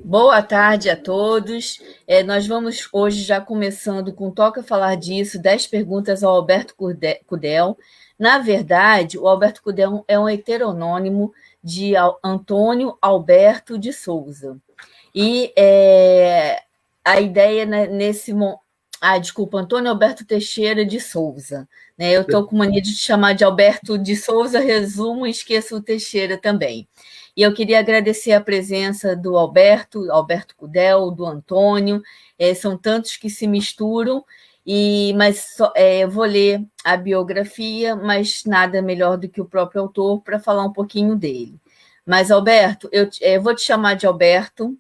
Boa tarde a todos. Nós vamos hoje já começando com Toca Falar Disso, 10 perguntas ao Alberto Cudel. Na verdade, o Alberto Cudel é um heteronônimo de Antônio Alberto de Souza. E a ideia nesse momento. Desculpa, Antônio Alberto Teixeira de Souza. Né? Eu estou com mania de te chamar de Alberto de Souza, resumo e esqueço o Teixeira também. E eu queria agradecer a presença do Alberto Cudel, do Antônio, são tantos que se misturam, mas eu vou ler a biografia, mas nada melhor do que o próprio autor para falar um pouquinho dele. Mas, Alberto, eu vou te chamar de Alberto,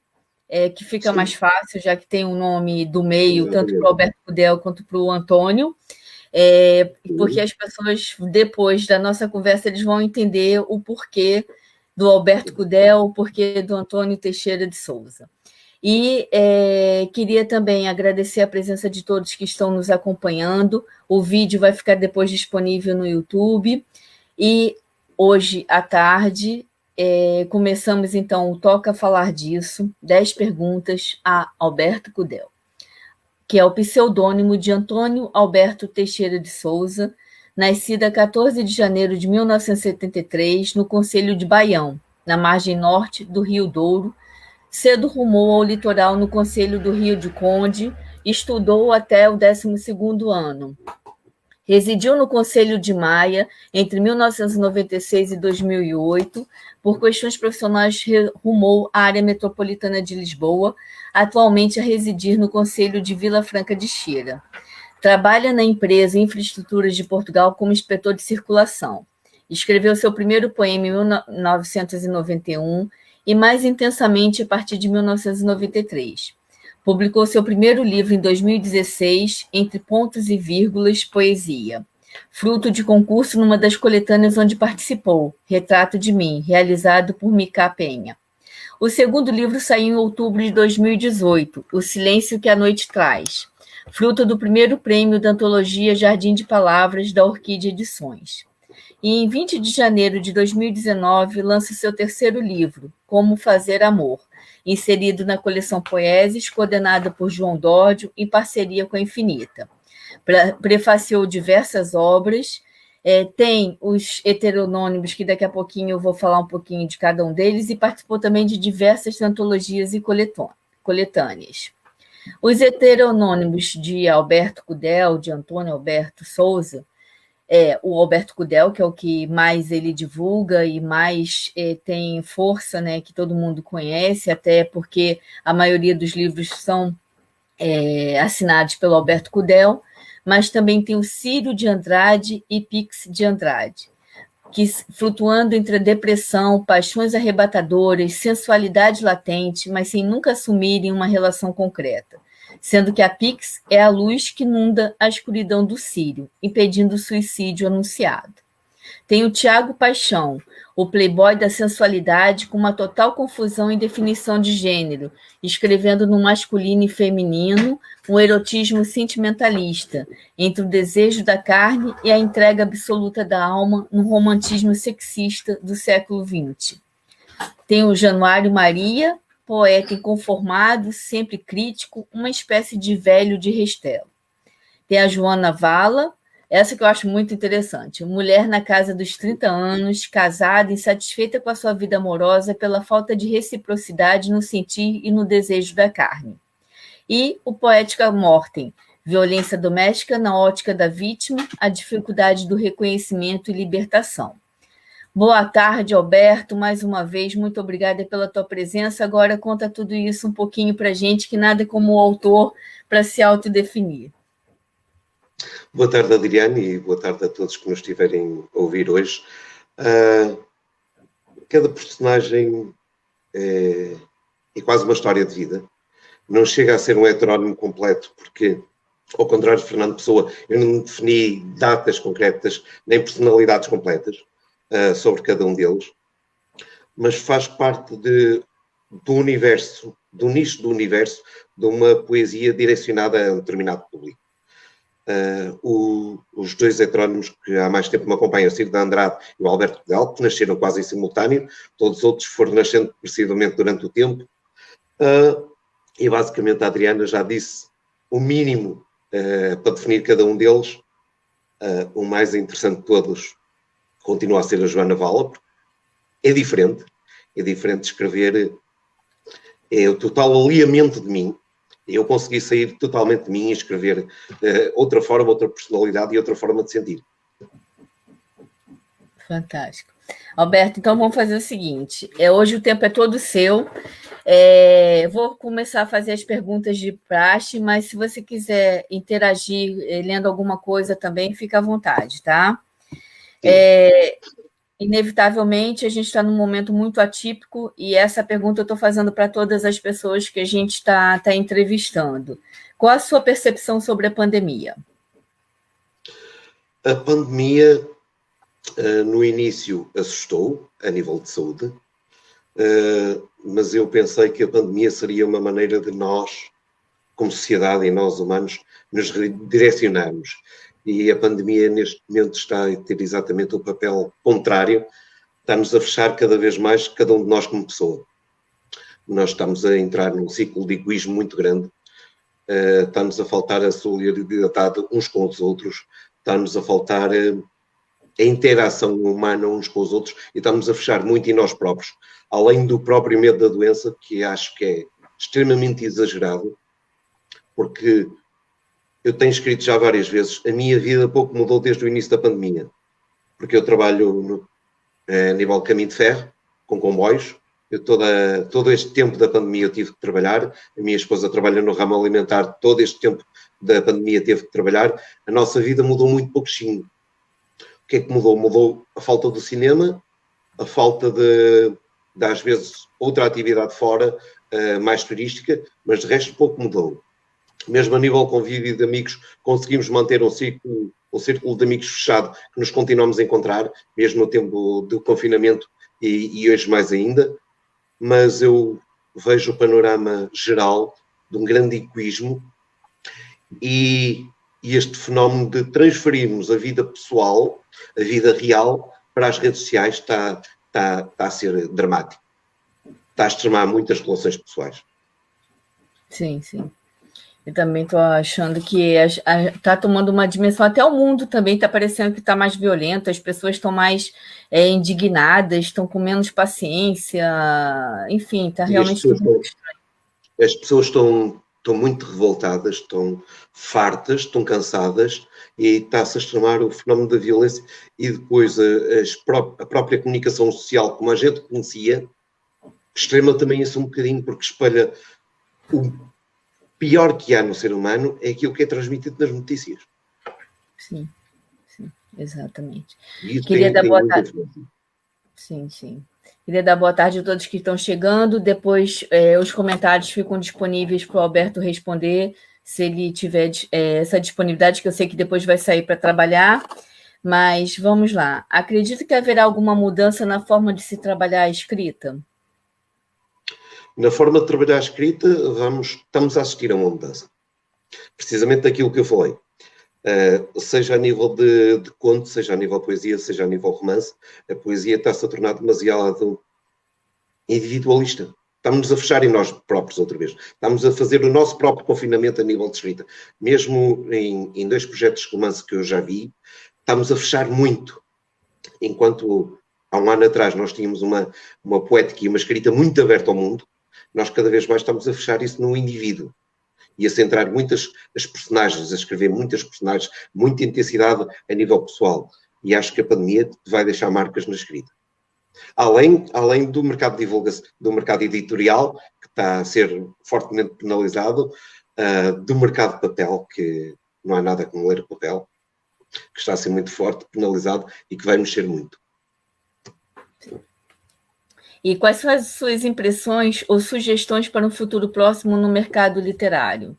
que fica Sim, mais fácil, já que tem o nome do meio, tanto para o Alberto Cudel quanto para o Antônio, porque as pessoas, depois da nossa conversa, eles vão entender o porquê do Alberto Cudel, o porquê do Antônio Teixeira de Souza. E queria também agradecer a presença de todos que estão nos acompanhando. O vídeo vai ficar depois disponível no YouTube. E hoje à tarde, começamos então o Toca Falar Disso, 10 perguntas a Alberto Cudel, que é o pseudônimo de Antônio Alberto Teixeira de Souza, nascida 14 de janeiro de 1973, no concelho de Baião, na margem norte do Rio Douro. Cedo rumou ao litoral no concelho do Rio de Conde, estudou até o 12º ano. Residiu no Conselho de Maia entre 1996 e 2008. Por questões profissionais, rumou à área metropolitana de Lisboa, atualmente a residir no Conselho de Vila Franca de Xira. Trabalha na empresa Infraestruturas de Portugal como inspetor de circulação. Escreveu seu primeiro poema em 1991 e mais intensamente a partir de 1993. Publicou seu primeiro livro em 2016, Entre Pontos e Vírgulas, Poesia, fruto de concurso numa das coletâneas onde participou, Retrato de Mim, realizado por Mica Penha. O segundo livro saiu em outubro de 2018, O Silêncio que a Noite Traz, fruto do primeiro prêmio da antologia Jardim de Palavras, da Orquídea Edições. E em 20 de janeiro de 2019, lança seu terceiro livro, Como Fazer Amor, inserido na coleção Poeses, coordenada por João Dórdio, em parceria com a Infinita. Prefaciou diversas obras, tem os heteronônimos, que daqui a pouquinho eu vou falar um pouquinho de cada um deles, e participou também de diversas antologias e coletâneas. Os heteronônimos de Alberto Cudel, de Antônio Alberto Souza, o Alberto Cudel, que é o que mais ele divulga e mais tem força, né, que todo mundo conhece, até porque a maioria dos livros são assinados pelo Alberto Cudel, mas também tem o Círio de Andrade e Pix de Andrade, que, flutuando entre a depressão, paixões arrebatadoras, sensualidade latente, mas sem nunca assumirem uma relação concreta, sendo que a Pix é a luz que inunda a escuridão do Círio, impedindo o suicídio anunciado. Tem o Tiago Paixão, o playboy da sensualidade, com uma total confusão em definição de gênero, escrevendo no masculino e feminino um erotismo sentimentalista, entre o desejo da carne e a entrega absoluta da alma, no romantismo sexista do século XX. Tem o Januário Maria, poeta inconformado, sempre crítico, uma espécie de velho de Restelo. Tem a Joana Vala, essa que eu acho muito interessante. Mulher na casa dos 30 anos, casada, insatisfeita com a sua vida amorosa pela falta de reciprocidade no sentir e no desejo da carne. E o Poética Mortem, violência doméstica na ótica da vítima, a dificuldade do reconhecimento e libertação. Boa tarde, Alberto, mais uma vez, muito obrigada pela tua presença. Agora conta tudo isso um pouquinho para a gente, que nada como o autor para se autodefinir. Boa tarde, Adriane, e boa tarde a todos que nos estiverem a ouvir hoje. Cada personagem é quase uma história de vida. Não chega a ser um heterónimo completo, porque, ao contrário de Fernando Pessoa, eu não defini datas concretas, nem personalidades completas sobre cada um deles, mas faz parte do universo, do nicho do universo, de uma poesia direcionada a um determinado público. Os dois heterónimos que há mais tempo me acompanham, o Ciro de Andrade e o Alberto Cudel, que nasceram quase em simultâneo, todos os outros foram nascendo precisamente durante o tempo. E basicamente a Adriana já disse o mínimo para definir cada um deles. O mais interessante de todos continua a ser a Joana Vala, porque é diferente escrever, é o total alinhamento de mim. Eu consegui sair totalmente de mim e escrever outra forma, outra personalidade e outra forma de sentir. Fantástico. Alberto, então vamos fazer o seguinte, hoje o tempo é todo seu, vou começar a fazer as perguntas de praxe, mas se você quiser interagir lendo alguma coisa também, fica à vontade, tá? Inevitavelmente, a gente está num momento muito atípico e essa pergunta eu estou fazendo para todas as pessoas que a gente está entrevistando. Qual a sua percepção sobre a pandemia? A pandemia, no início, assustou, a nível de saúde, mas eu pensei que a pandemia seria uma maneira de nós, como sociedade e nós humanos, nos redirecionarmos. E a pandemia, neste momento, está a ter exatamente o papel contrário, está-nos a fechar cada vez mais, cada um de nós como pessoa. Nós estamos a entrar num ciclo de egoísmo muito grande, está-nos a faltar a solidariedade uns com os outros, está-nos a faltar a interação humana uns com os outros e estamos a fechar muito em nós próprios, além do próprio medo da doença, que acho que é extremamente exagerado, porque eu tenho escrito já várias vezes, a minha vida pouco mudou desde o início da pandemia, porque eu trabalho a nível de caminho de ferro, com comboios, todo este tempo da pandemia eu tive que trabalhar, a minha esposa trabalha no ramo alimentar, todo este tempo da pandemia teve que trabalhar, a nossa vida mudou muito pouquinho. O que é que mudou? Mudou a falta do cinema, a falta de às vezes, outra atividade fora, mais turística, mas de resto pouco mudou. Mesmo a nível de convívio de amigos, conseguimos manter um círculo de amigos fechado, que nos continuamos a encontrar, mesmo no tempo do confinamento e hoje mais ainda, mas eu vejo o panorama geral de um grande egoísmo e este fenómeno de transferirmos a vida pessoal, a vida real, para as redes sociais está a ser dramático. Está a extremar muitas relações pessoais. Sim, sim. Eu também estou achando que está tomando uma dimensão, até o mundo também está parecendo que está mais violento, as pessoas estão mais indignadas, estão com menos paciência, enfim, está realmente tudo muito estranho. As pessoas estão muito revoltadas, estão fartas, estão cansadas e está-se a extremar o fenómeno da violência e depois a própria comunicação social, como a gente conhecia, extrema também isso um bocadinho, porque espalha o pior que há no ser humano é aquilo que é transmitido nas notícias. Sim, exatamente. Queria dar boa tarde. Sim. Queria dar boa tarde a todos que estão chegando. Depois os comentários ficam disponíveis para o Alberto responder, se ele tiver essa disponibilidade, que eu sei que depois vai sair para trabalhar. Mas vamos lá. Acredita que haverá alguma mudança na forma de se trabalhar a escrita? Na forma de trabalhar a escrita, estamos a assistir a uma mudança. Precisamente daquilo que eu falei. Seja a nível de conto, seja a nível de poesia, seja a nível de romance, a poesia está-se a tornar demasiado individualista. Estamos a fechar em nós próprios outra vez. Estamos a fazer o nosso próprio confinamento a nível de escrita. Mesmo em 2 projetos de romance que eu já vi, estamos a fechar muito. Enquanto há um ano atrás nós tínhamos uma poética e uma escrita muito aberta ao mundo, nós cada vez mais estamos a fechar isso no indivíduo e a centrar muitas as personagens, a escrever muitas personagens, muita intensidade a nível pessoal. E acho que a pandemia vai deixar marcas na escrita. Além do mercado de divulgação, do mercado editorial, que está a ser fortemente penalizado, do mercado de papel, que não há nada como ler o papel, que está a ser muito forte, penalizado e que vai mexer muito. E quais são as suas impressões ou sugestões para um futuro próximo no mercado literário?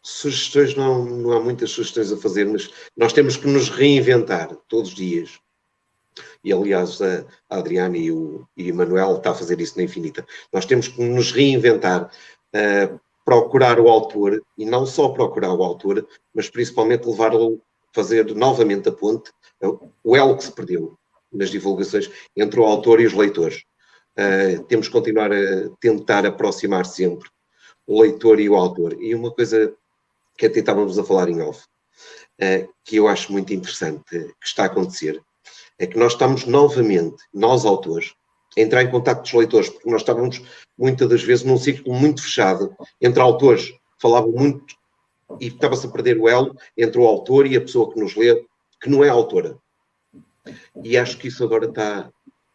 Sugestões, não há muitas sugestões a fazer, mas nós temos que nos reinventar todos os dias. E, aliás, a Adriana e o Manuel está a fazer isso na Infinita. Nós temos que nos reinventar, procurar o autor, e não só procurar o autor, mas principalmente levá-lo a fazer novamente a ponte, o elo que se perdeu. nas divulgações entre o autor e os leitores. Temos que continuar a tentar aproximar sempre o leitor e o autor. E uma coisa que até estávamos a falar em off, que eu acho muito interessante que está a acontecer, é que nós estamos novamente, nós autores, a entrar em contato com os leitores, porque nós estávamos muitas das vezes num círculo muito fechado entre autores, falavam muito e estava-se a perder o elo entre o autor e a pessoa que nos lê, que não é autora. E acho que isso agora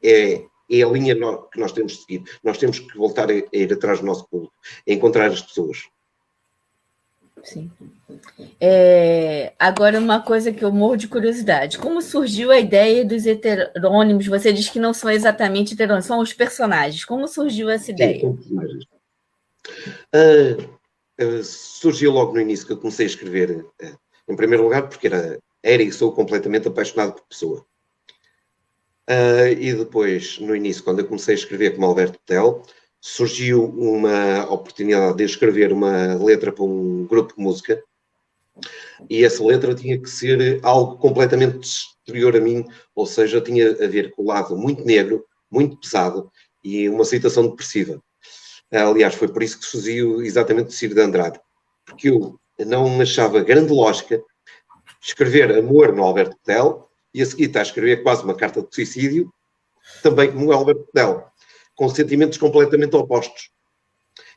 é a linha que nós temos de seguir. Nós temos que voltar a ir atrás do nosso público, a encontrar as pessoas. Sim. Agora, uma coisa que eu morro de curiosidade. Como surgiu a ideia dos heterônimos? Você diz que não são exatamente heterônimos, são os personagens. Como surgiu essa ideia? Sim, são personagens. Surgiu logo no início que eu comecei a escrever, em primeiro lugar, porque era e sou completamente apaixonado por pessoa. E depois, no início, quando eu comecei a escrever como Alberto Tel, surgiu uma oportunidade de escrever uma letra para um grupo de música, e essa letra tinha que ser algo completamente exterior a mim, ou seja, tinha a ver com o lado muito negro, muito pesado, e uma situação depressiva. Aliás, foi por isso que surgiu exatamente o Ciro de Andrade, porque eu não achava grande lógica escrever amor no Alberto Tel e a seguir está a escrever quase uma carta de suicídio, também como o Alberto Tel, com sentimentos completamente opostos.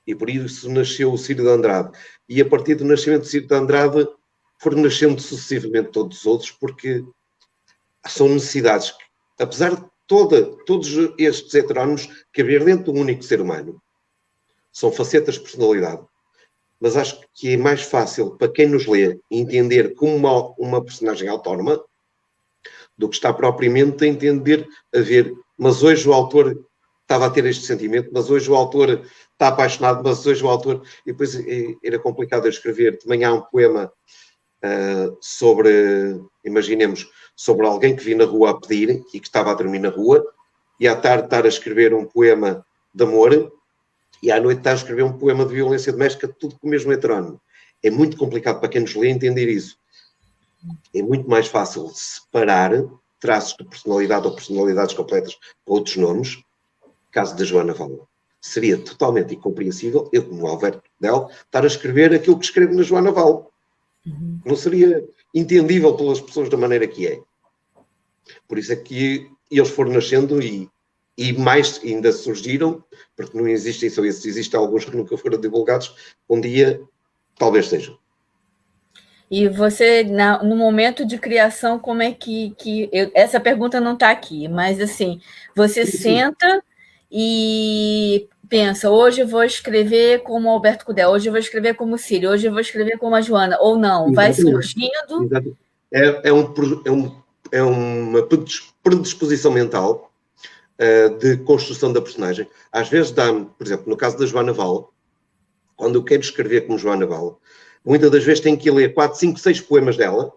E por isso nasceu o Ciro de Andrade. E a partir do nascimento do Ciro de Andrade foram nascendo sucessivamente todos os outros, porque são necessidades que, apesar de todos estes heterónimos caber dentro de um único ser humano, são facetas de personalidade. Mas acho que é mais fácil para quem nos lê entender como uma personagem autónoma do que está propriamente a entender, a ver, mas hoje o autor estava a ter este sentimento, mas hoje o autor está apaixonado, mas hoje o autor... E depois era complicado eu escrever. De manhã um poema sobre, imaginemos, sobre alguém que vi na rua a pedir e que estava a dormir na rua, e à tarde estar a escrever um poema de amor, e à noite estar a escrever um poema de violência doméstica, tudo com o mesmo heterónimo. É muito complicado para quem nos lê entender isso. É muito mais fácil separar traços de personalidade ou personalidades completas para outros nomes. Caso da Joana Vala. Seria totalmente incompreensível eu, como Alberto Del, estar a escrever aquilo que escrevo na Joana Vala. Não seria entendível pelas pessoas da maneira que é. Por isso é que eles foram nascendo e mais ainda surgiram, porque não existem só esses, existem alguns que nunca foram divulgados, um dia talvez sejam. E você, no momento de criação, como é que essa pergunta não está aqui, mas assim, você senta e pensa, hoje eu vou escrever como Alberto Cudel, hoje eu vou escrever como Círio, hoje eu vou escrever como a Joana, ou não, vai surgindo. É uma predisposição mental de construção da personagem. Às vezes dá-me, por exemplo, no caso da Joana Vala, quando eu quero escrever como Joana Vala, muitas das vezes tenho que ler 4, 5, 6 poemas dela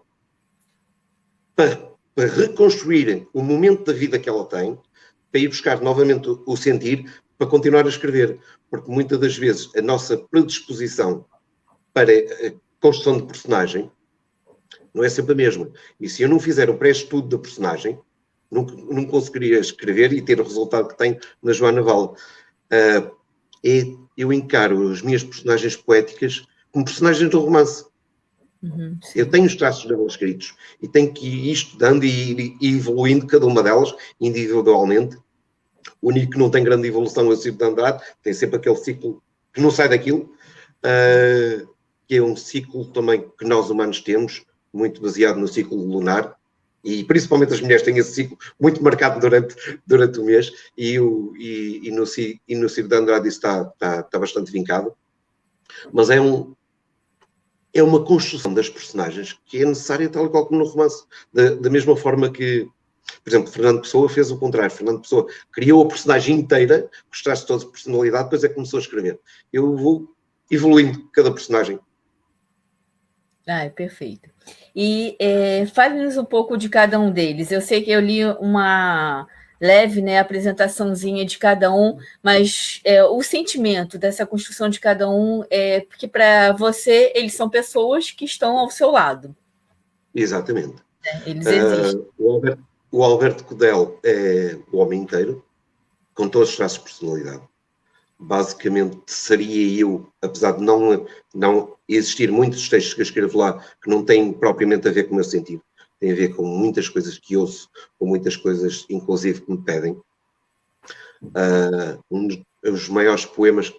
para reconstruir o momento da vida que ela tem, para ir buscar novamente o sentir, para continuar a escrever. Porque muitas das vezes a nossa predisposição para a construção de personagem não é sempre a mesma. E se eu não fizer o pré-estudo da personagem, não conseguiria escrever e ter o resultado que tenho na Joana Vala. Eu encaro as minhas personagens poéticas como personagens do romance. Eu tenho os traços delas escritos e tenho que ir estudando e evoluindo cada uma delas individualmente. O único que não tem grande evolução é o Ciro de Andrade, tem sempre aquele ciclo que não sai daquilo, que é um ciclo também que nós humanos temos, muito baseado no ciclo lunar, e principalmente as mulheres têm esse ciclo muito marcado durante o mês, e no Ciro de Andrade isso está bastante vincado, mas é uma construção das personagens que é necessária tal e qual como no romance. Da mesma forma que, por exemplo, Fernando Pessoa fez o contrário. Fernando Pessoa criou a personagem inteira, gostaste toda de personalidade, depois é que começou a escrever. Eu vou evoluindo cada personagem. Perfeito. E fale-nos um pouco de cada um deles. Eu sei que eu li uma leve, né, apresentaçãozinha de cada um, mas o sentimento dessa construção de cada um é porque para você eles são pessoas que estão ao seu lado. Exatamente. Eles existem. o Alberto Cudel é o homem inteiro, com todos os traços de personalidade. Basicamente, seria eu, apesar de não existir muitos textos que eu escrevo lá que não têm propriamente a ver com o meu sentido, tem a ver com muitas coisas que ouço, com muitas coisas, inclusive, que me pedem. Um dos maiores poemas,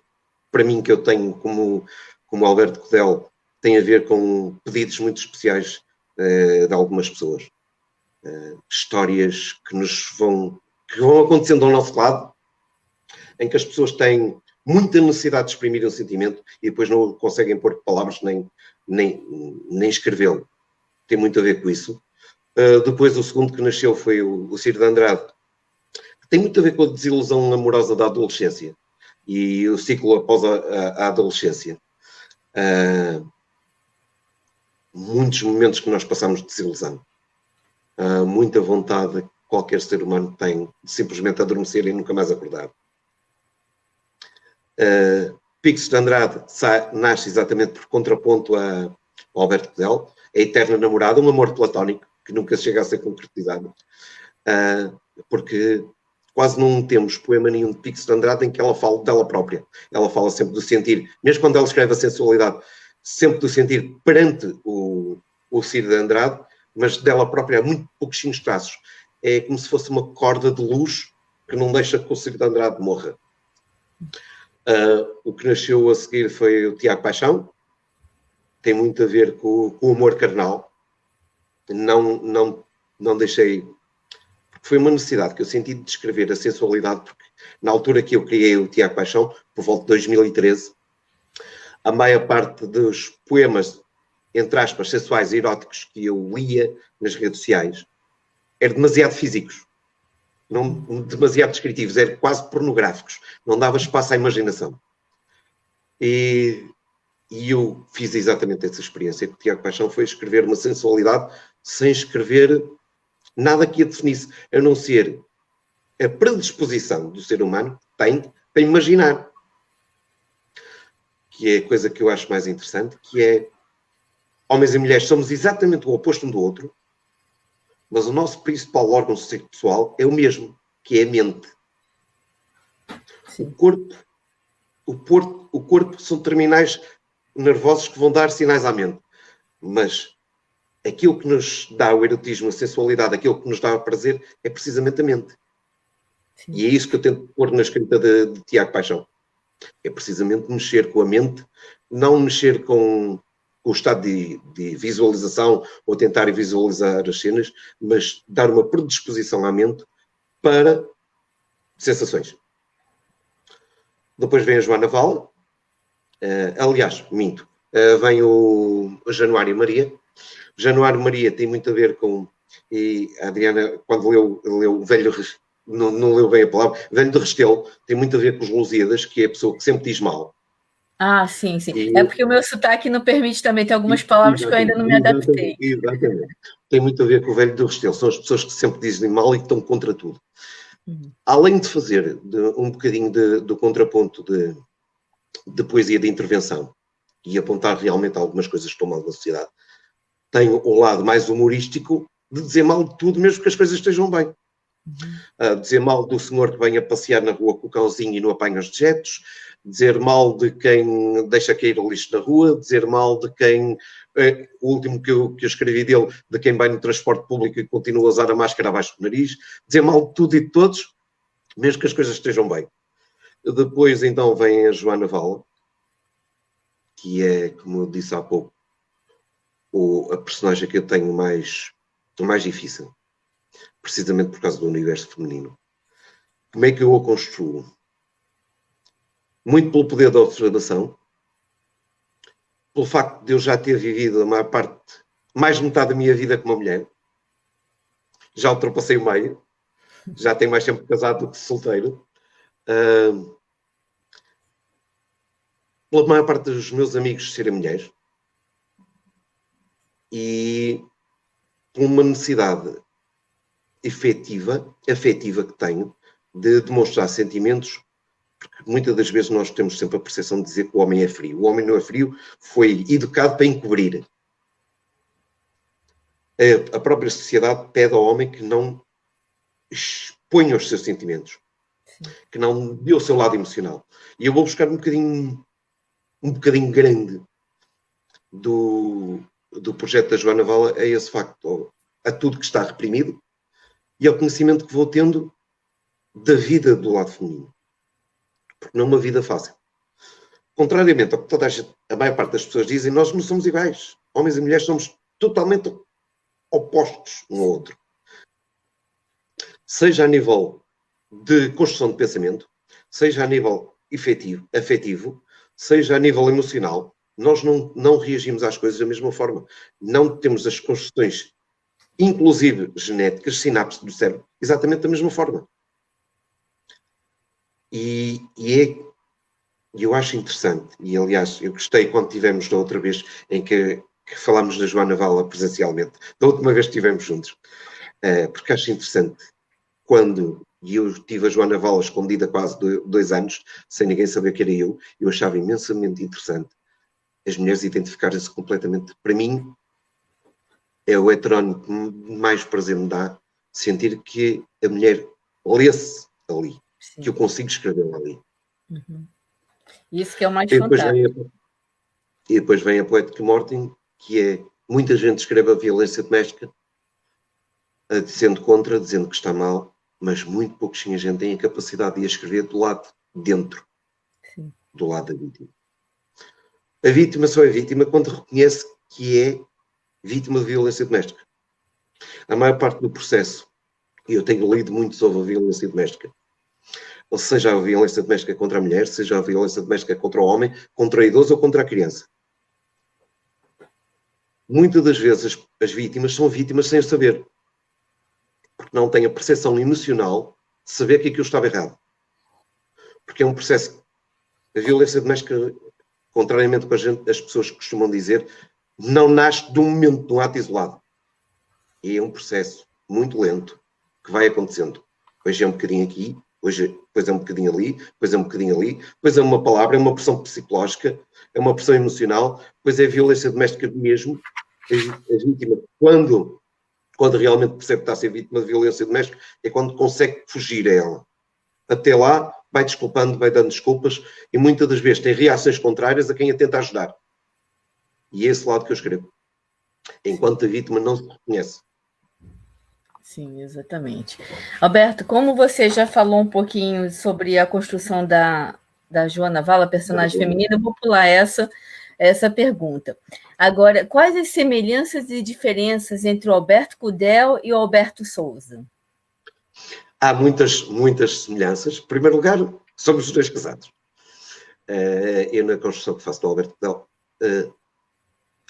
para mim, que eu tenho como Alberto Cudel, tem a ver com pedidos muito especiais de algumas pessoas. Histórias que vão acontecendo ao nosso lado, em que as pessoas têm muita necessidade de exprimir um sentimento e depois não conseguem pôr palavras nem escrevê-lo. Tem muito a ver com isso. Depois, o segundo que nasceu foi o Ciro de Andrade, que tem muito a ver com a desilusão amorosa da adolescência e o ciclo após a adolescência. Muitos momentos que nós passamos de desilusão. Muita vontade que qualquer ser humano tem de simplesmente adormecer e nunca mais acordar. Pixos de Andrade nasce exatamente por contraponto ao Alberto Cudel, a eterna namorada, um amor platónico que nunca chega a ser concretizado, porque quase não temos poema nenhum de Pixos de Andrade em que ela fala dela própria. Ela fala sempre do sentir, mesmo quando ela escreve a sensualidade, sempre do sentir perante o Ciro de Andrade, mas dela própria há muito pouquinhos traços. É como se fosse uma corda de luz que não deixa que o Ciro de Andrade morra. O que nasceu a seguir foi o Tiago Paixão. Tem muito a ver com o amor carnal. Não deixei... Foi uma necessidade que eu senti de descrever a sensualidade, porque na altura que eu criei o Tiago Paixão, por volta de 2013, a maior parte dos poemas, entre aspas, sensuais e eróticos que eu lia nas redes sociais, eram demasiado físicos. Não demasiado descritivos, eram quase pornográficos, não dava espaço à imaginação. E eu fiz exatamente essa experiência com o Tiago Paixão, foi escrever uma sensualidade sem escrever nada que a definisse, a não ser a predisposição do ser humano que tem para imaginar. Que é a coisa que eu acho mais interessante, que é homens e mulheres somos exatamente o oposto um do outro, mas o nosso principal órgão sexual é o mesmo, que é a mente. O corpo são terminais nervosos que vão dar sinais à mente. Mas aquilo que nos dá o erotismo, a sensualidade, aquilo que nos dá o prazer, é precisamente a mente. Sim. E é isso que eu tento pôr na escrita de Tiago Paixão. É precisamente mexer com a mente, não mexer com o estado de visualização ou tentar visualizar as cenas, mas dar uma predisposição à mente para sensações. Depois vem a Joana Vala, aliás, minto, vem o Januário Maria. O Januário Maria tem muito a ver com, e a Adriana, quando leu o Velho, não leu bem a palavra, Velho de Restelo, tem muito a ver com os Lusíadas, que é a pessoa que sempre diz mal. Sim. É porque o meu sotaque não permite também ter algumas palavras que eu ainda não me adaptei. Exatamente. Tem muito a ver com o Velho do Restelo. São as pessoas que sempre dizem mal e que estão contra tudo. Além de fazer um bocadinho do contraponto de poesia de intervenção e apontar realmente algumas coisas que estão mal na sociedade, tem o lado mais humorístico de dizer mal de tudo, mesmo que as coisas estejam bem. Dizer mal do senhor que vem a passear na rua com o cãozinho e não apanha os dejetos, dizer mal de quem deixa cair o lixo na rua, dizer mal de quem, o último que eu escrevi dele, de quem vai no transporte público e continua a usar a máscara abaixo do nariz, dizer mal de tudo e de todos, mesmo que as coisas estejam bem. Depois, então, vem a Joana Vala, que é, como eu disse há pouco, a personagem que eu tenho mais difícil, precisamente por causa do universo feminino. Como é que eu a construo? Muito pelo poder da observação, pelo facto de eu já ter vivido a maior parte, mais de metade da minha vida como uma mulher, já ultrapassei o meio, já tenho mais tempo casado do que solteiro, pela maior parte dos meus amigos serem mulheres, e por uma necessidade afetiva que tenho de demonstrar sentimentos, porque muitas das vezes nós temos sempre a percepção de dizer que o homem é frio. O homem não é frio, foi educado para encobrir. A própria sociedade pede ao homem que não exponha os seus sentimentos, que não dê o seu lado emocional. E eu vou buscar um bocadinho grande do projeto da Joana Vala a esse facto, a tudo que está reprimido e ao conhecimento que vou tendo da vida do lado feminino. Porque não é uma vida fácil. Contrariamente ao que a maior parte das pessoas dizem, nós não somos iguais. Homens e mulheres somos totalmente opostos um ao outro. Seja a nível de construção de pensamento, seja a nível afetivo, seja a nível emocional, nós não reagimos às coisas da mesma forma. Não temos as construções, inclusive genéticas, sinapses do cérebro, exatamente da mesma forma. E eu acho interessante, e aliás, eu gostei quando tivemos da outra vez em que falámos da Joana Vala presencialmente, da última vez que estivemos juntos, porque acho interessante quando eu tive a Joana Vala escondida quase 2 anos, sem ninguém saber que era eu achava imensamente interessante as mulheres identificarem-se completamente. Para mim, é o heterónimo que mais prazer me dá sentir que a mulher lê-se ali, sim, que eu consigo escrever ali. Uhum. Isso que é o mais fantástico. E depois vem a Poetic Mortem, que é muita gente escreve a violência doméstica, dizendo contra, dizendo que está mal, mas muito pouquinha gente tem a capacidade de escrever do lado dentro, sim, do lado da vítima. A vítima só é vítima quando reconhece que é vítima de violência doméstica. A maior parte do processo, e eu tenho lido muito sobre a violência doméstica, ou seja, a violência doméstica contra a mulher, seja a violência doméstica contra o homem, contra o idoso ou contra a criança. Muitas das vezes as vítimas são vítimas sem saber, porque não têm a percepção emocional de saber que aquilo estava errado. Porque é um processo, a violência doméstica, contrariamente ao que as pessoas costumam dizer, não nasce de um momento, de um ato isolado. E é um processo muito lento que vai acontecendo. Hoje é um bocadinho aqui, depois é um bocadinho ali, depois é um bocadinho ali, depois é uma palavra, é uma pressão psicológica, é uma pressão emocional, depois é a violência doméstica mesmo. A vítima, quando realmente percebe que está a ser vítima de violência doméstica, é quando consegue fugir a ela. Até lá, vai desculpando, vai dando desculpas, e muitas das vezes tem reações contrárias a quem a tenta ajudar. E é esse lado que eu escrevo. Enquanto a vítima não se reconhece. Sim, exatamente. Alberto, como você já falou um pouquinho sobre a construção da Joana Vala, personagem feminina, eu vou pular essa pergunta. Agora, quais as semelhanças e diferenças entre o Alberto Kudel e o Alberto Souza? Há muitas semelhanças. Em primeiro lugar, somos os 2 casados. Eu, na construção que faço do Alberto Kudel,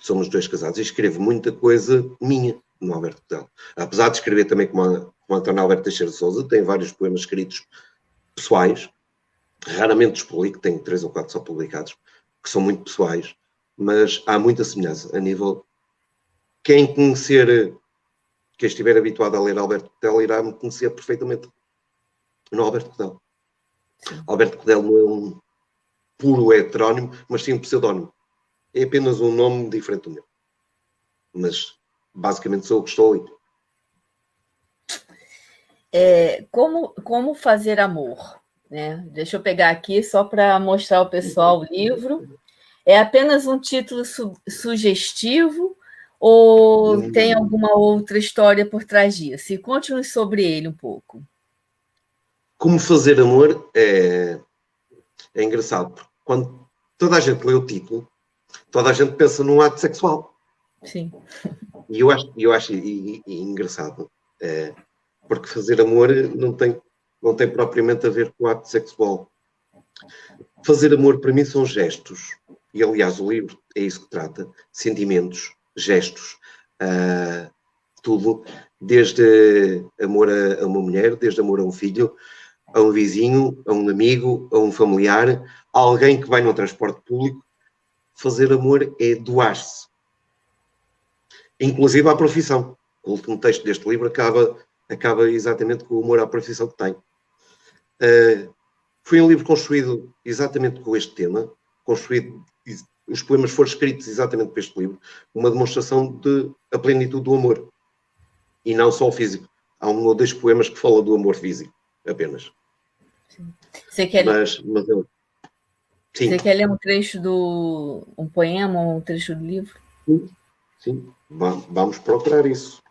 somos 2 casados e escrevo muita coisa minha no Alberto Kudel. Apesar de escrever também como António Alberto Teixeira de Sousa, tem vários poemas escritos pessoais, raramente os publico, tenho 3 ou 4 só publicados, que são muito pessoais, mas há muita semelhança a nível... Quem estiver habituado a ler Alberto Kudel irá-me conhecer perfeitamente no Alberto Kudel. Alberto Kudel não é um puro heterónimo, mas sim um pseudónimo. É apenas um nome diferente do meu. Mas, basicamente, sou o que estou ali. Como fazer amor? Né? Deixa eu pegar aqui só para mostrar ao pessoal o livro. É apenas um título sugestivo ou tem alguma outra história por trás disso? E conte-nos sobre ele um pouco. Como fazer amor é engraçado, porque quando toda a gente lê o título, toda a gente pensa num ato sexual. Sim. E eu acho engraçado, porque fazer amor não tem propriamente a ver com o ato sexual. Fazer amor, para mim, são gestos. E, aliás, o livro é isso que trata. Sentimentos, gestos, tudo. Desde amor a uma mulher, desde amor a um filho, a um vizinho, a um amigo, a um familiar, a alguém que vai no transporte público. Fazer amor é doar-se. Inclusive à profissão. O último texto deste livro acaba exatamente com o amor à profissão que tem. Foi um livro construído exatamente com este tema, os poemas foram escritos exatamente para este livro, uma demonstração da plenitude do amor. E não só o físico, há um ou dois poemas que falam do amor físico, apenas. Você quer, mas eu, sim. Você quer ler um trecho um poema ou um trecho do livro? Sim. Vamos procurar isso.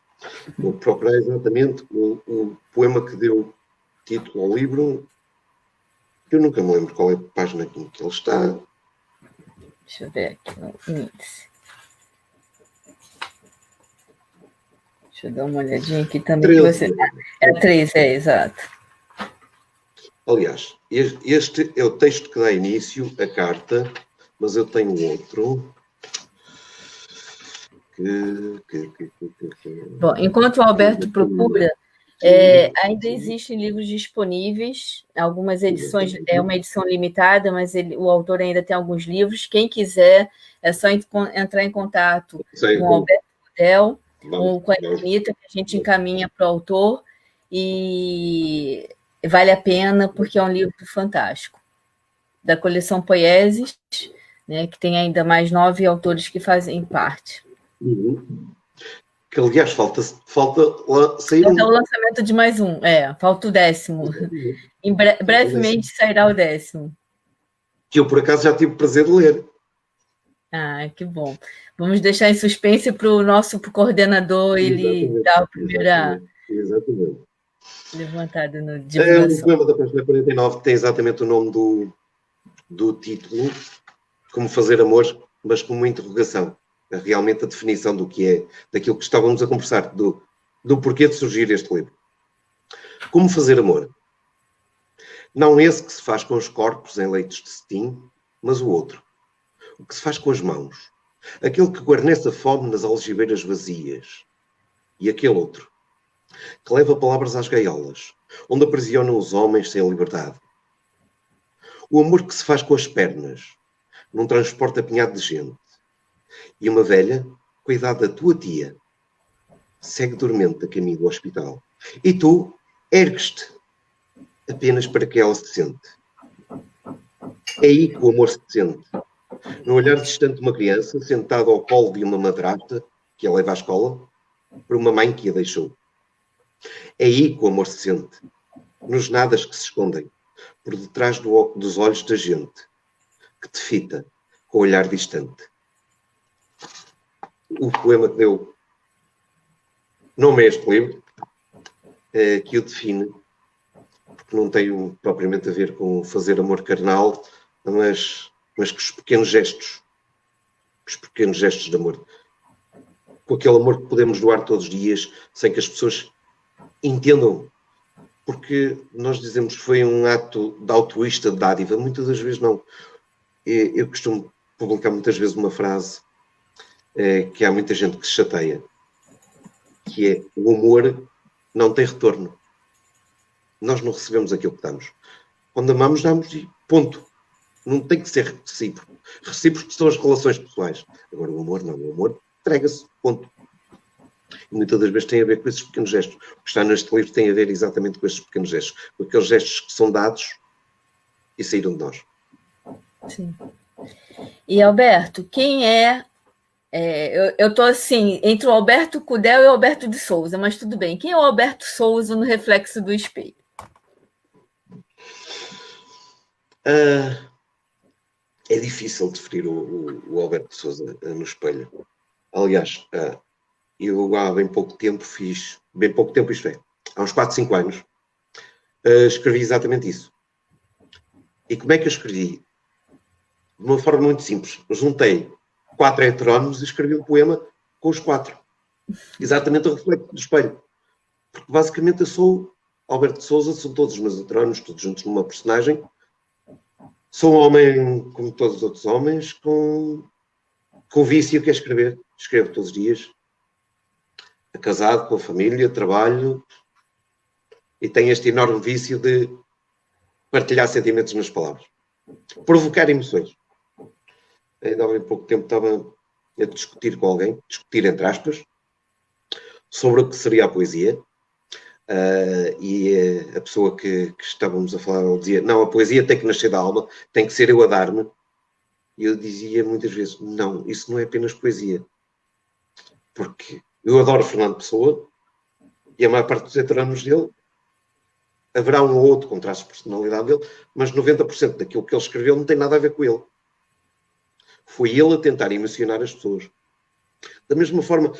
Vou procurar exatamente o poema que deu título ao livro. Eu nunca me lembro qual é a página em que ele está. Deixa eu ver aqui no índice. Deixa eu dar uma olhadinha aqui também. 13. É 3, exato. Aliás, este é o texto que dá início à carta, mas eu tenho outro. Bom, enquanto o Alberto procura, ainda existem livros disponíveis, algumas edições, é uma edição limitada, mas o autor ainda tem alguns livros. Quem quiser, é só entrar em contato com o Alberto Cudel ou com a Anitta, que a gente encaminha para o autor, e vale a pena, porque é um livro fantástico. Da coleção Poieses, né, que tem ainda mais 9 autores que fazem parte. Que, aliás, falta sair falta o lançamento de mais um, falta o 10º. Brevemente sairá o 10º. Que eu, por acaso, já tive o prazer de ler. Ah, que bom. Vamos deixar em suspense para o nosso coordenador, ele dar a primeira levantada no divulgação. O poema da página 49 tem exatamente o nome do título, Como Fazer Amor, mas com uma interrogação. Realmente a definição do que é, daquilo que estávamos a conversar, do porquê de surgir este livro. Como fazer amor? Não esse que se faz com os corpos em leitos de cetim, mas o outro. O que se faz com as mãos. Aquele que guarnece a fome nas algibeiras vazias. E aquele outro, que leva palavras às gaiolas, onde aprisionam os homens sem a liberdade. O amor que se faz com as pernas, num transporte apinhado de gente. E uma velha, cuidado da tua tia, segue dormente a caminho do hospital. E tu, ergues-te, apenas para que ela se sente. É aí que o amor se sente. No olhar distante de uma criança, sentada ao colo de uma madrasta, que a leva à escola, por uma mãe que a deixou. É aí que o amor se sente. Nos nadas que se escondem, por detrás dos olhos da gente, que te fita com o olhar distante. O poema que deu nome a este livro, que o define, porque não tem propriamente a ver com fazer amor carnal, mas com os pequenos gestos de amor, com aquele amor que podemos doar todos os dias, sem que as pessoas entendam, porque nós dizemos que foi um ato de altruísta, de dádiva, muitas das vezes não. Eu costumo publicar muitas vezes uma frase que há muita gente que se chateia, que é: o amor não tem retorno. Nós não recebemos aquilo que damos. Quando amamos, damos e ponto. Não tem que ser recíproco. Recíproco são as relações pessoais. Agora o amor não. O amor entrega-se, ponto. E muitas das vezes tem a ver com esses pequenos gestos. O que está neste livro tem a ver exatamente com esses pequenos gestos. Com aqueles gestos que são dados e saíram de nós. Sim. E, Alberto, quem é... eu estou assim, entre o Alberto Cudel e o Alberto de Souza, mas tudo bem. Quem é o Alberto Souza no reflexo do espelho? É difícil definir o Alberto de Souza no espelho. Aliás, eu há bem pouco tempo isto é, há uns 4, 5 anos, escrevi exatamente isso. E como é que eu escrevi? De uma forma muito simples. Eu juntei 4 heterónimos e escrevi um poema com os 4. Exatamente o reflexo do espelho. Porque basicamente eu sou Alberto de Souza, são todos os meus heterónimos, todos juntos numa personagem. Sou um homem como todos os outros homens, com vício que é escrever. Escrevo todos os dias. Casado, com a família, trabalho. E tenho este enorme vício de partilhar sentimentos nas palavras. Provocar emoções. Ainda há bem pouco tempo estava a discutir com alguém, discutir entre aspas, sobre o que seria a poesia. E a pessoa que estávamos a falar, ela dizia: não, a poesia tem que nascer da alma, tem que ser eu a dar-me. E eu dizia muitas vezes: não, isso não é apenas poesia. Porque eu adoro Fernando Pessoa, E a maior parte dos heterónimos dele, haverá um ou outro com traços de personalidade dele, mas 90% daquilo que ele escreveu não tem nada a ver com ele. Foi ele a tentar emocionar as pessoas. Da mesma forma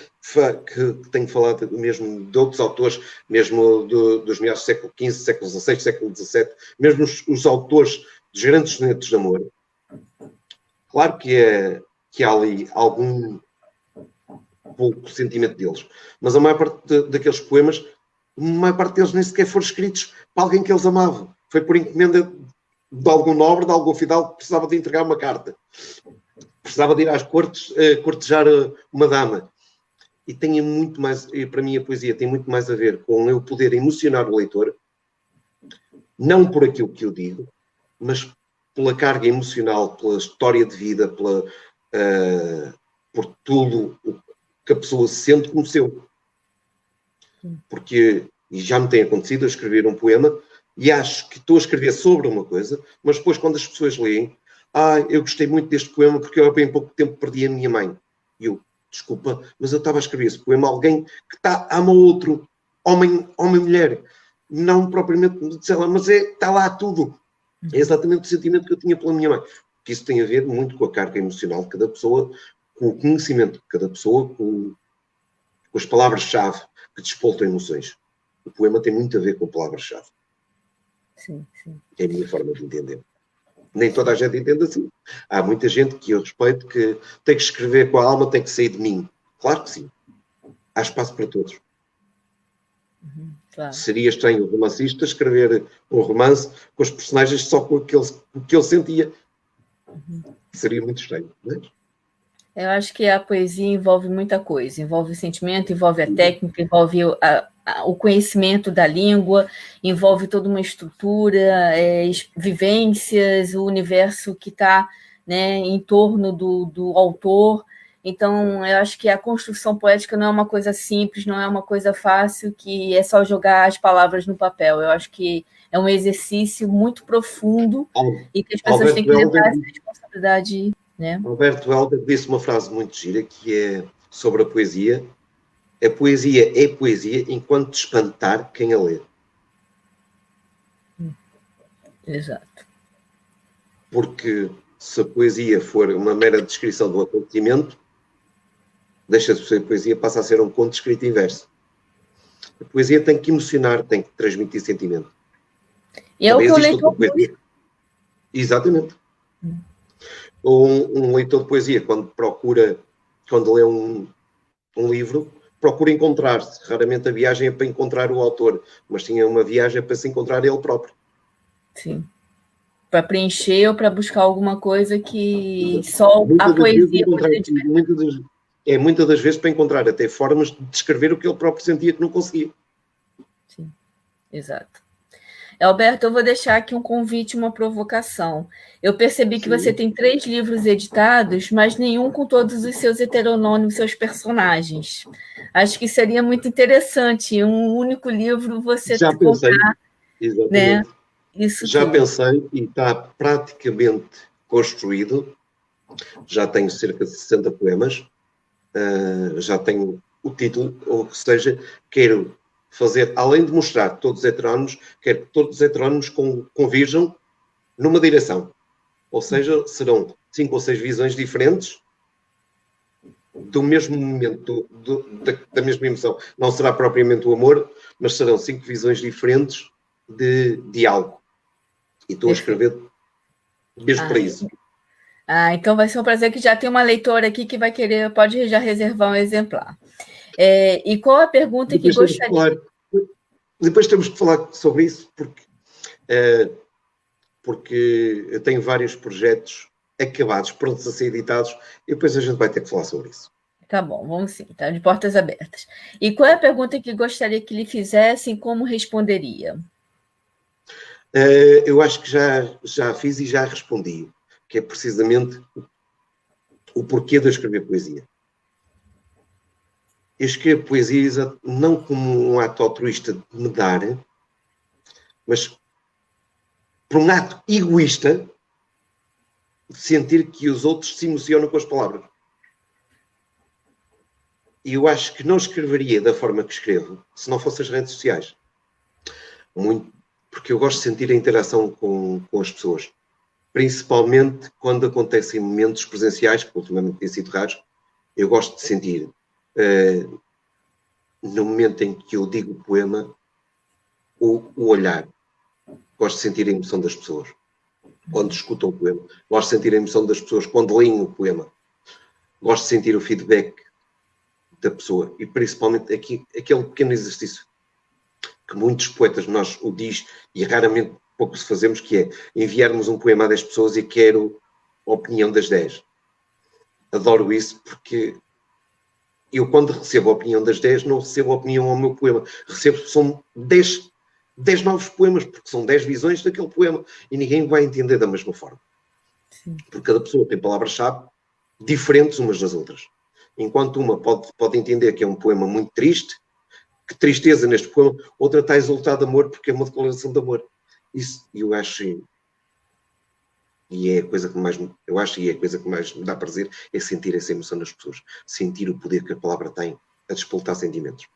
que tenho falado mesmo de outros autores, mesmo dos meados do século XV, século XVI, século XVII, mesmo os autores dos grandes sonetos de amor, claro que há ali algum pouco sentimento deles, mas a maior parte daqueles poemas, a maior parte deles nem sequer foram escritos para alguém que eles amavam. Foi por encomenda de algum nobre, de algum fidalgo que precisava de entregar uma carta. Precisava de ir às cortes cortejar uma dama. E tem muito mais, para mim a poesia tem muito mais a ver com eu poder emocionar o leitor, não por aquilo que eu digo, mas pela carga emocional, pela história de vida, por tudo o que a pessoa sente como seu. Porque, e já me tem acontecido, eu escrever um poema e acho que estou a escrever sobre uma coisa, mas depois quando as pessoas leem, eu gostei muito deste poema porque eu há bem pouco tempo perdi a minha mãe. E eu, desculpa, mas eu estava a escrever esse poema a alguém que ama outro, homem, mulher. Não propriamente, sei lá, mas está lá tudo. É exatamente o sentimento que eu tinha pela minha mãe. Porque isso tem a ver muito com a carga emocional de cada pessoa, com o conhecimento de cada pessoa, com as palavras-chave que despoltam emoções. O poema tem muito a ver com palavras-chave. Sim. É a minha forma de entender. Nem toda a gente entende assim. Há muita gente que eu respeito que tem que escrever com a alma, tem que sair de mim. Claro que sim. Há espaço para todos. Claro. Seria estranho o romancista escrever um romance com os personagens só com o que ele sentia. Seria muito estranho, não é? Eu acho que a poesia envolve muita coisa. Envolve o sentimento, envolve a técnica, envolve o conhecimento da língua, envolve toda uma estrutura, vivências, o universo que está, né, em torno do autor. Então, eu acho que a construção poética não é uma coisa simples, não é uma coisa fácil, que é só jogar as palavras no papel. Eu acho que é um exercício muito profundo e que as pessoas têm que levar essa responsabilidade, né? Alberto Helder disse uma frase muito gira, que é sobre a poesia. A poesia é poesia enquanto espantar quem a lê. Exato. Porque se a poesia for uma mera descrição do acontecimento, deixa de ser poesia, passa a ser um conto escrito em verso. A poesia tem que emocionar, tem que transmitir sentimento. E é o que o leitor busca. Exatamente. Um leitor de poesia, quando lê um livro, procura encontrar-se. Raramente a viagem é para encontrar o autor, mas sim uma viagem para se encontrar ele próprio. Sim. Para preencher ou para buscar alguma coisa que só a poesia poderia despertar. Muitas das vezes para encontrar até formas de descrever o que ele próprio sentia que não conseguia. Sim, exato. Alberto, eu vou deixar aqui um convite, uma provocação. Eu percebi que você tem 3 livros editados, mas nenhum com todos os seus heteronômos, seus personagens. Acho que seria muito interessante um único livro você já pensei, contar, exatamente. Né? Isso já tudo. Pensei e está praticamente construído. Já tenho cerca de 60 poemas. Já tenho o título, ou seja, quero fazer, além de mostrar todos os heterónimos, quero que todos os heterónimos convirjam numa direção. Ou seja, serão 5 ou 6 visões diferentes do mesmo momento, da mesma emoção. Não será propriamente o amor, mas serão 5 visões diferentes de algo. E estou a escrever mesmo para isso. Então vai ser um prazer, que já tem uma leitora aqui que vai querer, pode já reservar um exemplar. E qual a pergunta que gostaria... Depois temos que falar sobre isso, porque eu tenho vários projetos acabados, prontos a ser editados, e depois a gente vai ter que falar sobre isso. Tá bom, vamos sim, tá de portas abertas. E qual é a pergunta que gostaria que lhe fizessem, como responderia? Eu acho que já fiz e já respondi, que é precisamente o porquê de eu escrever poesia. Eu escrevo poesia não como um ato altruísta de me dar, mas por um ato egoísta de sentir que os outros se emocionam com as palavras. eu acho que não escreveria da forma que escrevo se não fossem as redes sociais. Muito, porque eu gosto de sentir a interação com as pessoas. Principalmente quando acontecem momentos presenciais, que ultimamente têm sido raros, eu gosto de sentir, no momento em que eu digo o poema, o olhar. Gosto de sentir a emoção das pessoas quando escutam o poema. Gosto de sentir a emoção das pessoas quando leem o poema. Gosto de sentir o feedback da pessoa. E principalmente aquele pequeno exercício que muitos poetas nós o diz e raramente pouco se fazemos, que é enviarmos um poema a 10 pessoas e quero a opinião das 10. Adoro isso porque eu, quando recebo a opinião das 10, não recebo a opinião ao meu poema. São 10 novos poemas, porque são 10 visões daquele poema e ninguém vai entender da mesma forma. Sim. Porque cada pessoa tem palavras-chave diferentes umas das outras. Enquanto uma pode entender que é um poema muito triste, que tristeza neste poema, outra está exultada de amor porque é uma declaração de amor. Isso eu acho, e é a coisa que mais me dá prazer, é sentir essa emoção nas pessoas, sentir o poder que a palavra tem a despoltar sentimentos.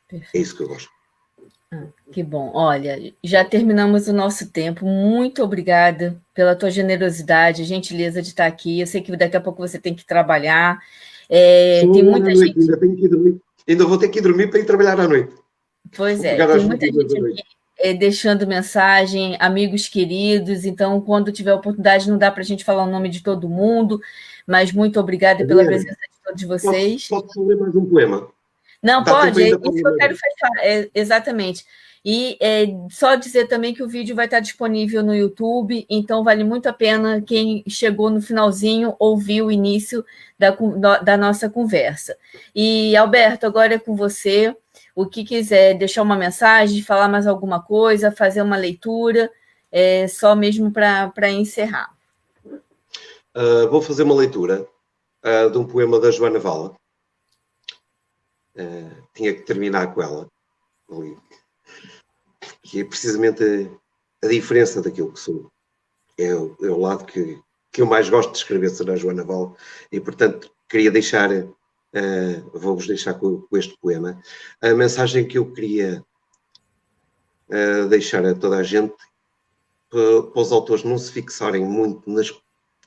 Perfeito. É isso que eu gosto. Que bom. Olha, já terminamos o nosso tempo. Muito obrigada pela tua generosidade, gentileza de estar aqui. Eu sei que daqui a pouco você tem que trabalhar. Tem muita gente... Ainda tenho que ir dormir. Ainda vou ter que ir dormir para ir trabalhar à noite. Pois é, tem muita gente aqui deixando mensagem, amigos queridos, então, quando tiver oportunidade, não dá para a gente falar o nome de todo mundo, mas muito obrigada pela presença de todos vocês. Posso ler mais um poema? Não, pode, é isso que eu quero fechar, exatamente. E só dizer também que o vídeo vai estar disponível no YouTube, então vale muito a pena quem chegou no finalzinho ouvir o início da nossa conversa. E, Alberto, agora é com você. O que quiser deixar uma mensagem, falar mais alguma coisa, fazer uma leitura, só mesmo para encerrar. Vou fazer uma leitura de um poema da Joana Vala. Tinha que terminar com ela. Que é precisamente a diferença daquilo que sou. É o lado que eu mais gosto de escrever, será a Joana Vala. E, portanto, queria deixar... vou-vos deixar com este poema. A mensagem que eu queria deixar a toda a gente, para os autores não se fixarem muito nas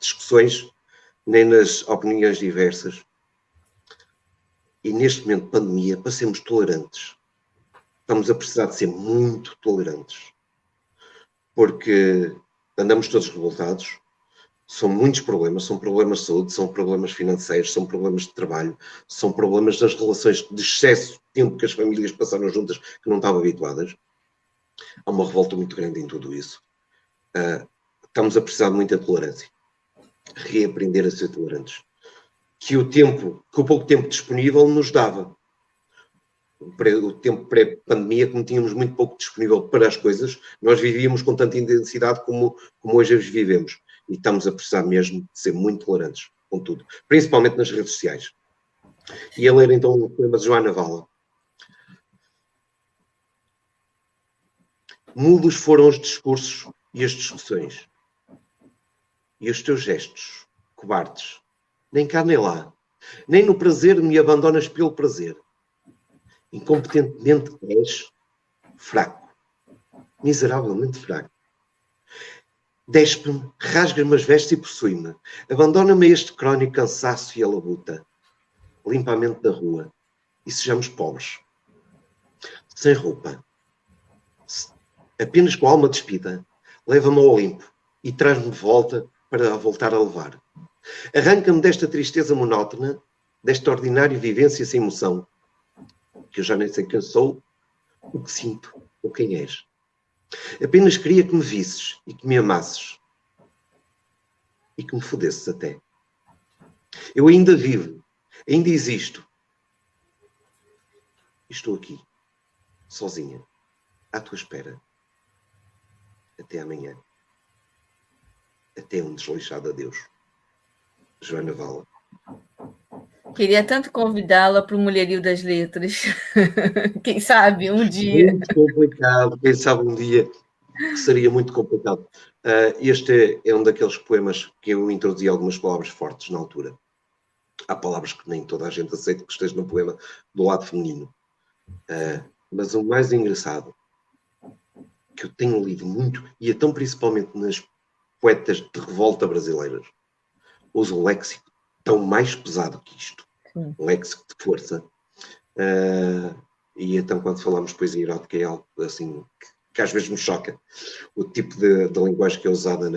discussões, nem nas opiniões diversas. E neste momento de pandemia, para sermos tolerantes, estamos a precisar de ser muito tolerantes. Porque andamos todos revoltados. São muitos problemas, são problemas de saúde, são problemas financeiros, são problemas de trabalho, são problemas das relações de excesso de tempo que as famílias passaram juntas que não estavam habituadas. Há uma revolta muito grande em tudo isso. Estamos a precisar de muita tolerância. Reaprender a ser tolerantes. Que o pouco tempo disponível nos dava. O tempo pré-pandemia, como tínhamos muito pouco disponível para as coisas, nós vivíamos com tanta intensidade como hoje as vivemos. E estamos a precisar mesmo de ser muito tolerantes com tudo, principalmente nas redes sociais. E a ler então o poema de Joana Vala. Mudos foram os discursos e as discussões. E os teus gestos, cobardes, nem cá nem lá. Nem no prazer me abandonas pelo prazer. Incompetentemente és fraco. Miseravelmente fraco. Despe-me, rasga-me as vestes e possui-me. Abandona-me a este crónico cansaço e a labuta. Limpa a mente da rua e sejamos pobres. Sem roupa. Apenas com a alma despida. Leva-me ao Olimpo e traz-me de volta para voltar a levar. Arranca-me desta tristeza monótona, desta ordinária vivência sem emoção, que eu já nem sei quem sou, o que sinto ou quem és. Apenas queria que me visses e que me amasses. E que me fodesses até. Eu ainda vivo, ainda existo. E estou aqui, sozinha, à tua espera. Até amanhã. Até um desleixado adeus. Joana Vala. Queria tanto convidá-la para o Mulherio das Letras. Quem sabe um dia. Muito complicado. Quem sabe um dia seria muito complicado. Este é um daqueles poemas que eu introduzi algumas palavras fortes na altura. há palavras que nem toda a gente aceita que estejam no poema do lado feminino. Mas o mais engraçado, que eu tenho lido muito, e então principalmente nas poetas de revolta brasileiras, usa um léxico tão mais pesado que isto. Um léxico de força. E então quando falamos de poesia erótica é algo assim que às vezes me choca. O tipo de linguagem que é usada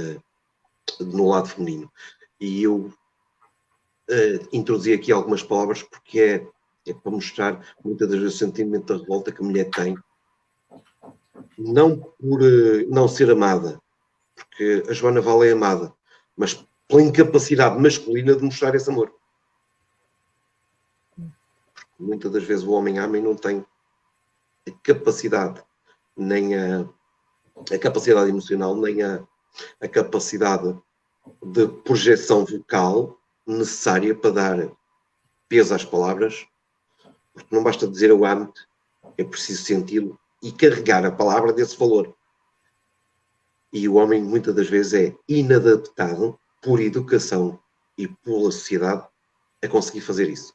no lado feminino. E eu introduzi aqui algumas palavras porque é para mostrar muitas das vezes o sentimento da revolta que a mulher tem, não por não ser amada, porque a Joana Val é amada, mas pela incapacidade masculina de mostrar esse amor. Porque muitas das vezes o homem ama e não tem a capacidade, nem a capacidade emocional, nem a capacidade de projeção vocal necessária para dar peso às palavras, porque não basta dizer eu amo-te, é preciso senti-lo e carregar a palavra desse valor. E o homem muitas das vezes é inadaptado por educação e pela sociedade a conseguir fazer isso.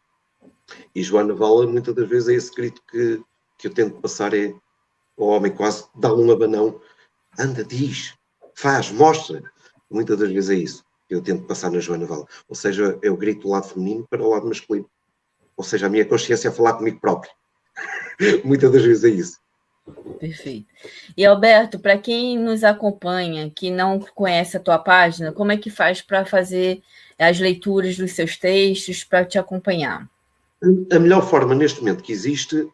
E Joana Vala muitas das vezes é esse grito que eu tento passar, é o homem quase dá um abanão, anda, diz, faz, mostra. Muitas das vezes é isso que eu tento passar na Joana Vala. Ou seja, eu grito do lado feminino para o lado masculino. Ou seja, a minha consciência a falar comigo próprio. Muitas das vezes é isso. Perfeito. E, Alberto, para quem nos acompanha, que não conhece a tua página, como é que faz para fazer as leituras dos seus textos, para te acompanhar? A melhor forma, neste momento, que existe,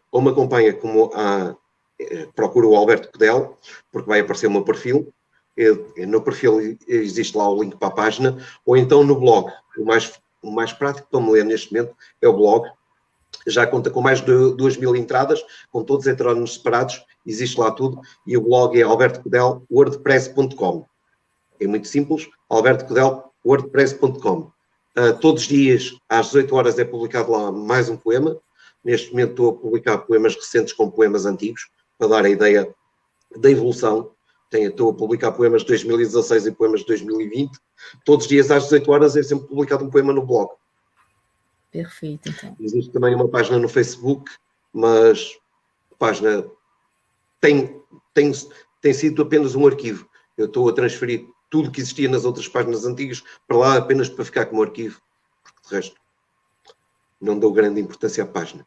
ou me acompanha como procura o Alberto Codel, porque vai aparecer o meu perfil. No perfil existe lá o link para a página, ou então no blog. O mais prático para me ler neste momento é o blog. Já conta com mais de 2.000 entradas, com todos heterónimos separados, existe lá tudo, e o blog é albertocodel.wordpress.com. É muito simples, albertocodel.wordpress.com. Todos os dias, às 18 horas, é publicado lá mais um poema. Neste momento estou a publicar poemas recentes com poemas antigos, para dar a ideia da evolução. Estou a publicar poemas de 2016 e poemas de 2020. Todos os dias, às 18 horas, é sempre publicado um poema no blog. Perfeito, então. Existe também uma página no Facebook, mas a página tem sido apenas um arquivo. Eu estou a transferir tudo que existia nas outras páginas antigas para lá apenas para ficar como arquivo, porque de resto não dou grande importância à página.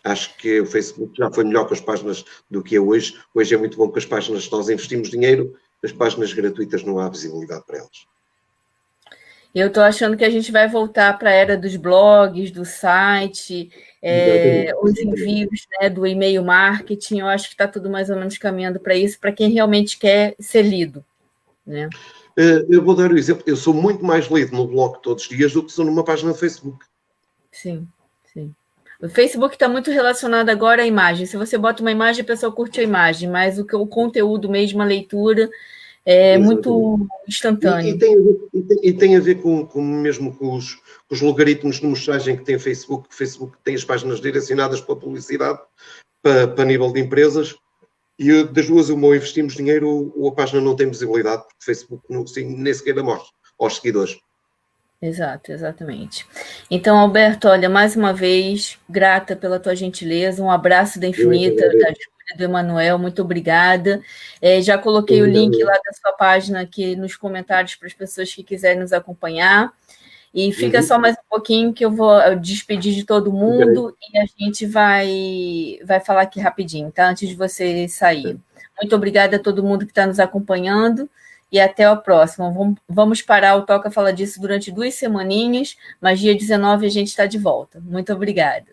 Acho que o Facebook já foi melhor com as páginas do que é hoje. Hoje é muito bom com as páginas que nós investimos dinheiro, as páginas gratuitas não há visibilidade para elas. Eu estou achando que a gente vai voltar para a era dos blogs, do site, os envios, né, do e-mail marketing. Eu acho que está tudo mais ou menos caminhando para isso, para quem realmente quer ser lido, né? Eu vou dar o exemplo. Eu sou muito mais lido no blog todos os dias do que sou numa página do Facebook. Sim, sim. O Facebook está muito relacionado agora à imagem. Se você bota uma imagem, a pessoa curte a imagem, mas o conteúdo mesmo, a leitura, é muito instantâneo. E tem a ver mesmo com os logaritmos de mostragem que tem o Facebook. O Facebook tem as páginas direcionadas para a publicidade, para nível de empresas, e das duas, uma ou investimos dinheiro ou a página não tem visibilidade, porque o Facebook nem sequer a mostra aos seguidores. Exato, exatamente. Então, Alberto, olha, mais uma vez, grata pela tua gentileza, um abraço da Infinita, da Júlia, do Emanuel, muito obrigada. Já coloquei o link lá da sua página aqui nos comentários para as pessoas que quiserem nos acompanhar. E fica só mais um pouquinho que eu vou despedir de todo mundo e a gente vai falar aqui rapidinho, tá? Antes de você sair. Muito obrigada a todo mundo que está nos acompanhando e até a próxima. Vamos parar o Toca Fala Disso durante 2 semaninhas, mas dia 19 a gente está de volta. Muito obrigada.